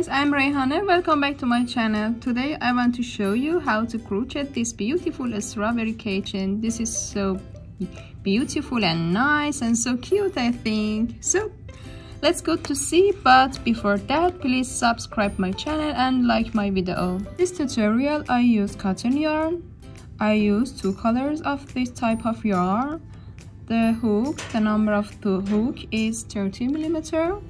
guys, I'm Rayhana. Welcome back to my channel. Today I want to show you how to crochet this beautiful strawberry keychain. This is so beautiful and nice and so cute, I think. So let's go to see, but before that please subscribe my channel and like my video. This tutorial I use cotton yarn. I use 2 colors of this type of yarn. The hook, the number of the hook is 30mm,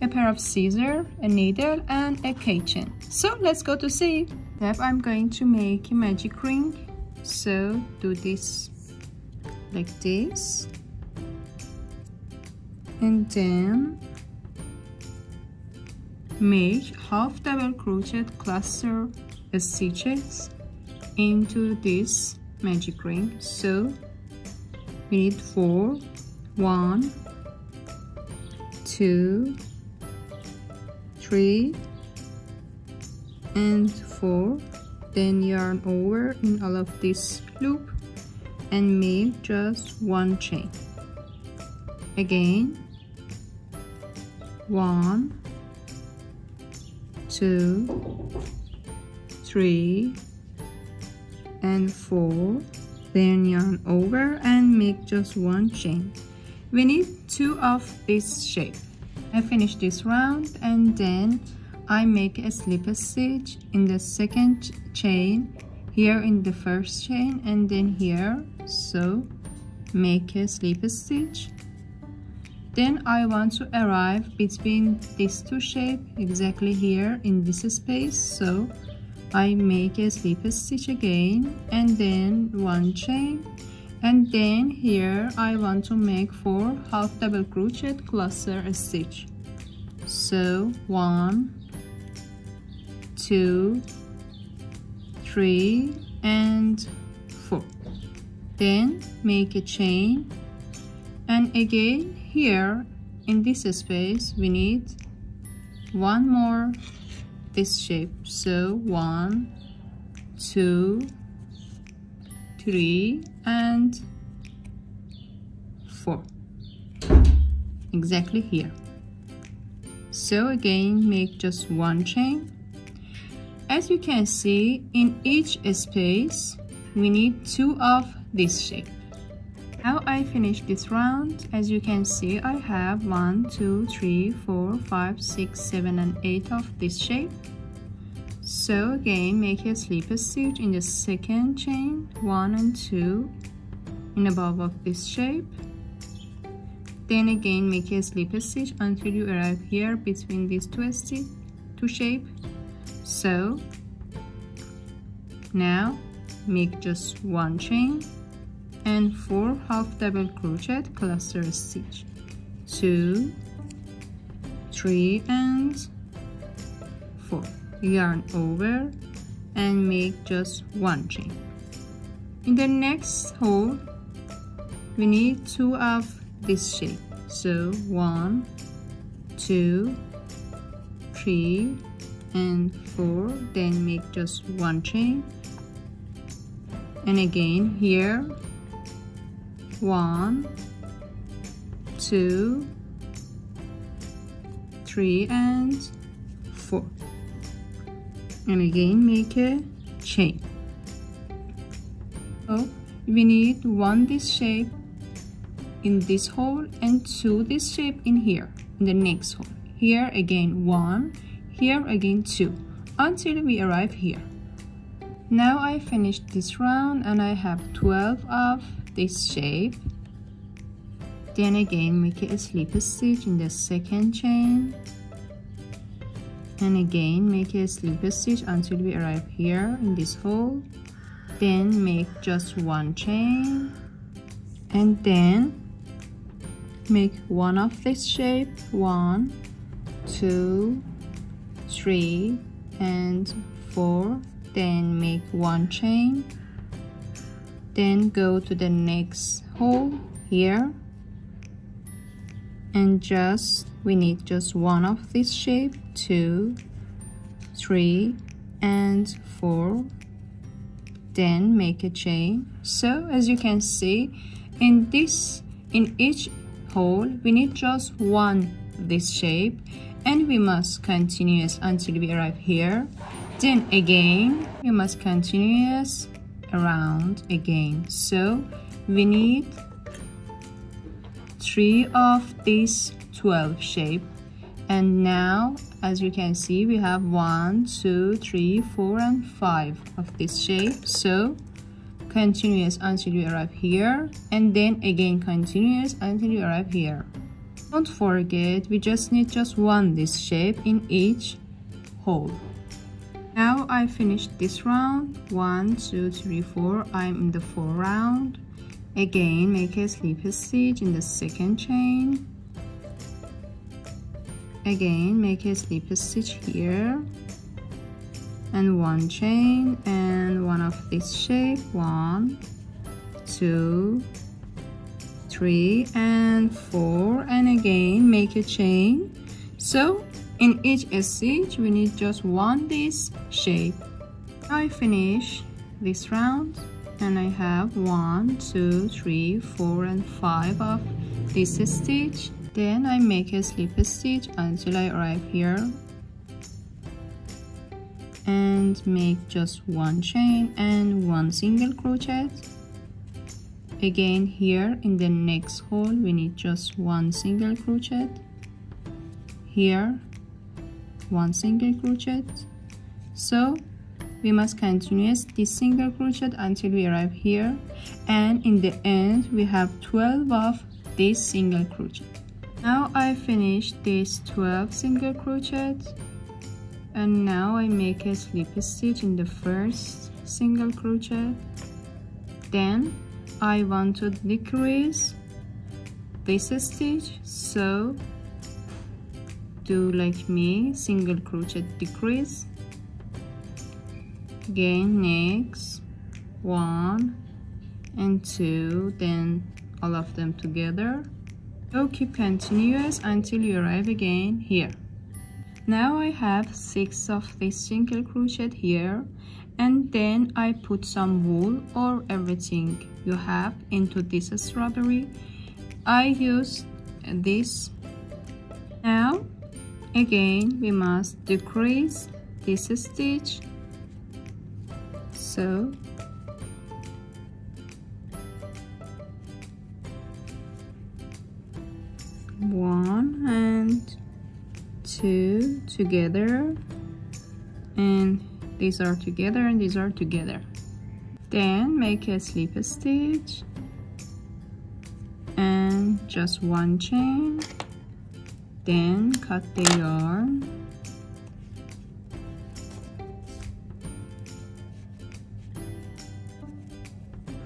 a pair of scissors, a needle and a keychain. So let's go to see. Step, I'm going to make a magic ring. So do this like this, and then make half double crochet cluster stitches into this magic ring. So we need 4, 1, 2, 3 and 4. Then yarn over in all of this loop and make just 1 chain. Again, 1, 2, 3 and 4. Then yarn over and make just 1 chain. We need 2 of this shape. I finish this round and then I make a slip stitch in the second chain, here in the first chain, and then here. So make a slip stitch. Then I want to arrive between these 2 shapes, exactly here in this space. So I make a slip stitch again and then 1 chain, and then here I want to make 4 half double crochet cluster stitch. So 1, 2, 3 and 4. Then make a chain, and again here in this space we need 1 more this shape. So 1, 2, 3 and 4, exactly here. So again make just 1 chain. As you can see, in each space we need 2 of this shape. Now I finish this round. As you can see, I have 1, 2, 3, 4, 5, 6, 7 and 8 of this shape. So again make a slip stitch in the second chain, 1 and 2 in above of this shape. Then again make a slip stitch until you arrive here between these 2 shapes. So now make just 1 chain and 4 half double crochet cluster stitch, 2, 3 and 4. Yarn over and make just 1 chain. In the next hole we need 2 of this shape. So 1, 2, 3 and 4. Then make just 1 chain, and again here 1, 2, 3 and 4, and again make a chain. So we need 1 this shape in this hole and 2 this shape in here in the next hole. Here again 1, here again 2, until we arrive here. Now I finished this round and I have 12 of this shape. Then again make a slip stitch in the second chain, and again make a slip stitch until we arrive here in this hole. Then make just 1 chain, and then make 1 of this shape, 1, 2, 3 and 4. Then make 1 chain. Then go to the next hole here, and we need just 1 of this shape, 2, 3 and 4. Then make a chain. So as you can see, in each hole we need just 1 this shape, and we must continue until we arrive here. Then again we must continue around again. So we need 3 of these 12 shape, and now as you can see we have 1, 2, 3, 4 and 5 of this shape. So continuous until you arrive here, and then again continuous until you arrive here. Don't forget, we just need just one this shape in each hole. Now I finished this round. 1, 2, 3, 4. I'm in the 4th round. Again make a slip stitch in the 2nd chain. Again make a slip stitch here and 1 chain and 1 of this shape. 1, 2, 3 and 4, and again make a chain. So in each stitch we need just one this shape. I finish this round and I have 1, 2, 3, 4 and 5 of this stitch. Then I make a slip stitch until I arrive here and make just 1 chain and 1 single crochet. Again here in the next hole we need just 1 single crochet. Here 1 single crochet. So we must continue this single crochet until we arrive here, and in the end we have 12 of this single crochet. Now I finished this 12 single crochet, and now I make a slip stitch in the first single crochet. Then I want to decrease this stitch, so do like me, single crochet decrease. Again next 1 and 2, then all of them together. So keep continuous until you arrive again here. Now I have 6 of this single crochet here, and then I put some wool or everything you have into this strawberry. I use this. Now again we must decrease this stitch, so one and 2 together, and these are together and these are together. Then make a slip stitch and just 1 chain, then cut the yarn,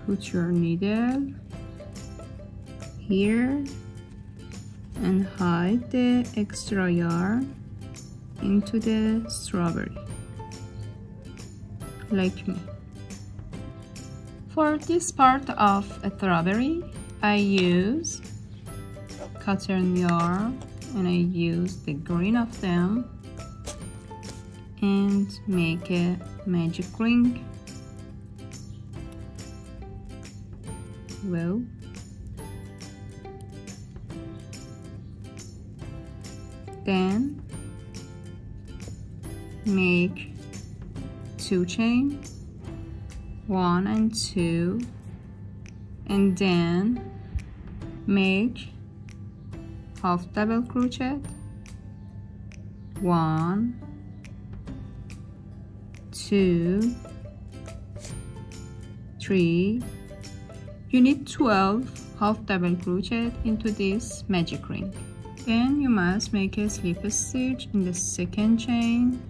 put your needle here and hide the extra yarn into the strawberry like me. For this part of a strawberry I use cotton yarn, and I use the green of them and make a magic ring. Well, then make 2 chain, 1 and 2, and then make half double crochet, 1, 2, 3. You need 12 half double crochet into this magic ring. Then you must make a slip stitch in the 2nd chain,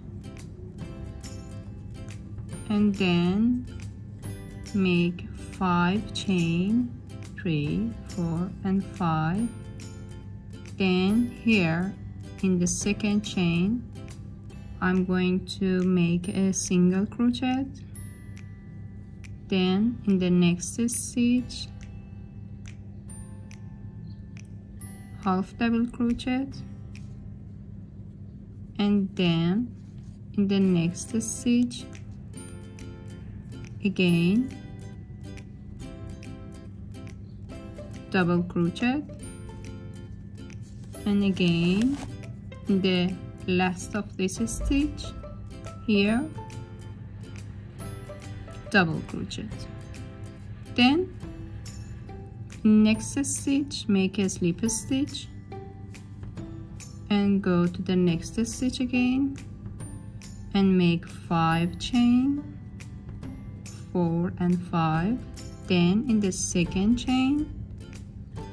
and then make 5 chain, 3, 4 and 5. Then here in the 2nd chain I'm going to make a single crochet. Then in the next stitch half double crochet, and then in the next stitch again double crochet, and again in the last of this stitch, here double crochet. Then next stitch, make a slip stitch and go to the next stitch again and make 5 chain, 4 and 5. Then in the second chain,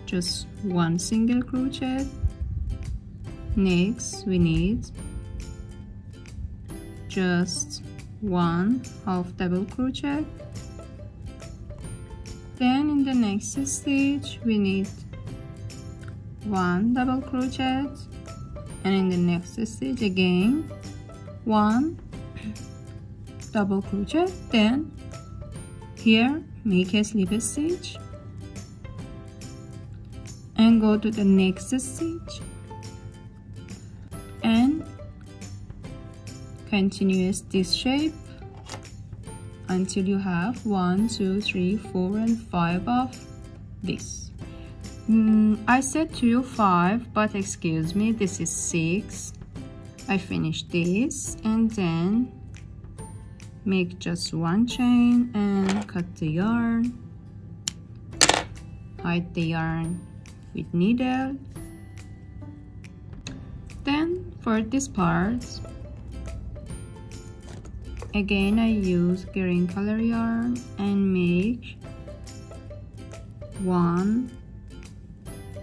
just 1 single crochet. Next we need just 1 half double crochet. Then in the next stitch we need 1 double crochet, and in the next stitch again 1 double crochet. Then here make a slip stitch and go to the next stitch and continue this shape until you have 1, 2, 3, 4 and 5 of this. I said 2, 5, but excuse me, this is 6. I finished this and then make just 1 chain and cut the yarn, hide the yarn with needle. Then for this part again I use green color yarn and make 1,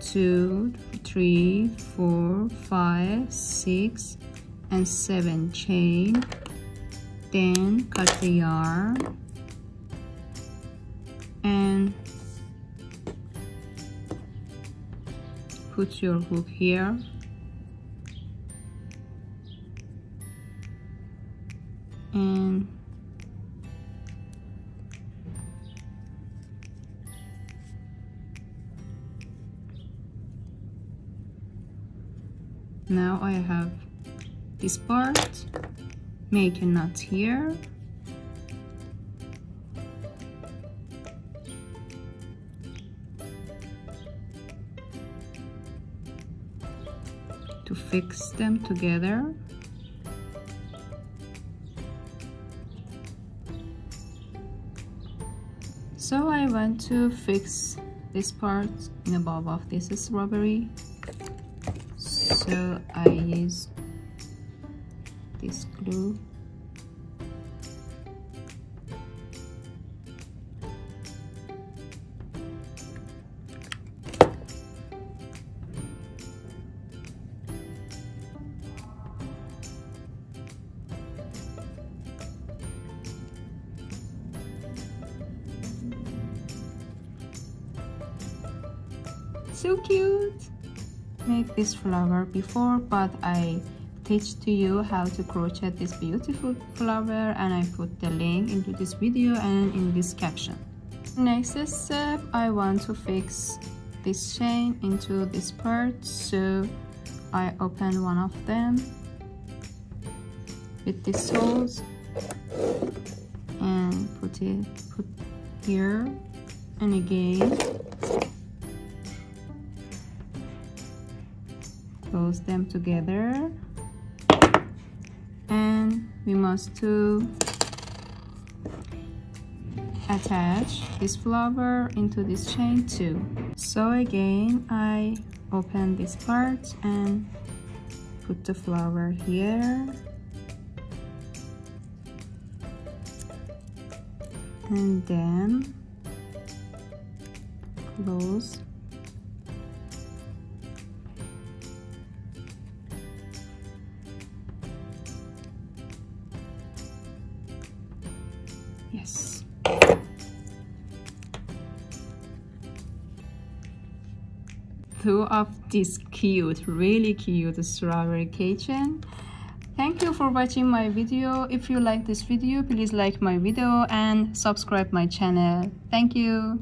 2, 3, 4, 5, 6 and 7 chain. Then cut the yarn and put your hook here and now I have this part. Make a knot here to fix them together. So I want to fix this part in the bob of this strawberry, so I use this glue. So cute! Make this flower before, but I teach to you how to crochet this beautiful flower, and I put the link into this video and in this caption. Next step, I want to fix this chain into this part, so I open one of them with these holes and put here, and again close them together, and we must to attach this flower into this chain too. So again I open this part and put the flower here, and then close. Yes. Two of this cute, really cute strawberry keychain. Thank you for watching my video. If you like this video, please like my video and subscribe my channel. Thank you.